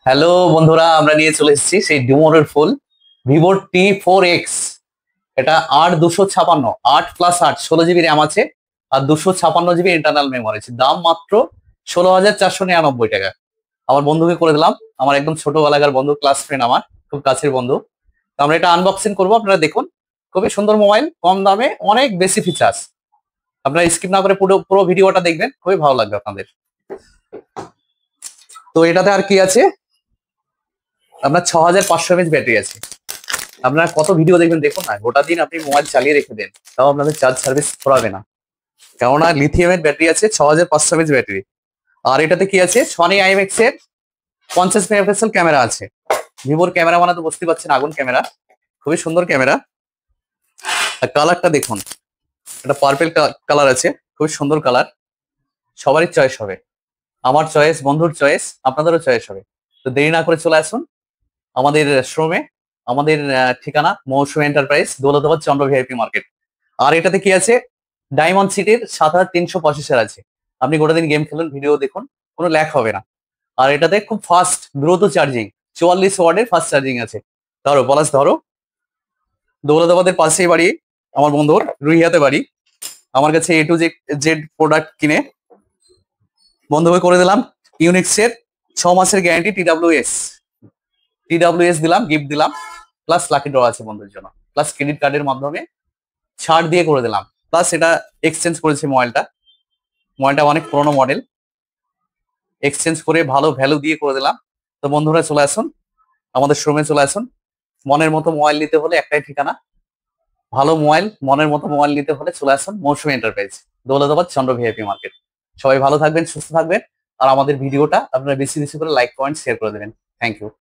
Hello বন্ধুরা, আমরা নিয়ে চলে এসেছি সেই ডিমোরের ফুল ভিভো T4X। এটা 8 256, 8+8 16 জিবি র্যাম আছে আর 256 জিবি ইন্টারনাল মেমোরি আছে। দাম মাত্র 16,499 টাকা। আমার বন্ধুকে করে দিলাম, আমার একদম ছোটবেলাকার বন্ধু, ক্লাস ফ্রেন্ড, আমার খুব কাছের বন্ধু। তো আমরা এটা আনবক্সিং করবো, আপনারা দেখুন। খুবই সুন্দর মোবাইল, কম দামে অনেক বেশি ফিচার্স। আপনারা স্কিপ না করে পুরো পুরো ভিডিওটা দেখবেন, খুবই ভালো লাগবে আপনাদের। তো এটাতে আর কি আছে, আপনার 6500 mAh ব্যাটারি আছে। আপনারা কত ভিডিও দেখবেন দেখুন না, গোটা দিন আপনি মোবাইল চালিয়ে রেখে দেন, তাও আপনাদের চার্জ সার্ভিস করাবে না। কেননা লিথিয়ামের ব্যাটারি আছে, 6500 mAh ব্যাটারি। আর এটাতে কি আছে, সনি আইএমএক্স এর 50 মেগাপিক্সেল ক্যামেরা আছে। ভিভোর ক্যামেরা মানে তো বুঝতে পারছেন, আগুন ক্যামেরা, খুবই সুন্দর ক্যামেরা। আর কালারটা দেখুন, এটা পার্পেল কালার আছে, খুবই সুন্দর কালার। সবারই চয়েস হবে, আমার চয়েস, বন্ধুর চয়েস, আপনাদেরও চয়েস হবে। তো দেরি না করে চলে আসুন আমাদের শোরুমে। আমাদের ঠিকানা মৌসুমী এন্টারপ্রাইজ, দৌলতাবাদ, চন্দ্র ভিআইপি মার্কেট। আর এটাতে কি আছে, ডায়মন্ড সিটির 7300 প্রসেসর আছে। আপনি গোটা দিন গেম খেলুন, ভিডিও দেখুন, কোনো ল্যাগ হবে না। আর এটাতে খুব ফাস্ট দ্রুত চার্জিং, 44 ওয়াটের ফাস্ট চার্জিং আছে। ধরো পলাশ, ধরো। দৌলতাবাদের পাশেই বাড়ি আমার বন্ধুর, রুইহাতে বাড়ি। আমার কাছে A to Z প্রোডাক্ট কিনে বন্ধুকে করে দিলাম ইউনিক্সের 6 মাসের গ্যারান্টি, টিডাব্লিউএস দিলাম, গিফট দিলাম, প্লাস লাকি ড্র আছে বন্ধুর জন্য, প্লাস ক্রেডিট কার্ডের মাধ্যমে ছাড় দিয়ে করে দিলাম। প্লাস এটা এক্সচেঞ্জ করেছি মোবাইলটা, মোবাইলটা অনেক পুরোনো মডেল, এক্সচেঞ্জ করে ভালো ভ্যালু দিয়ে করে দিলাম। তো বন্ধুরা চলে আসুন আমাদের শোরুমে, চলে আসুন। মনের মতো মোবাইল নিতে হলে একটাই ঠিকানা, ভালো মোবাইল, মনের মতো মোবাইল নিতে হলে চলে আসুন মৌসুমী এন্টারপ্রাইজ, দৌলতাবাদ, চন্দ্র ভিআইপি মার্কেট। সবাই ভালো থাকবেন, সুস্থ থাকবেন। আর আমাদের ভিডিওটা আপনারা বেশি বেশি করে লাইক, কমেন্ট, শেয়ার করে দেবেন। Thank you.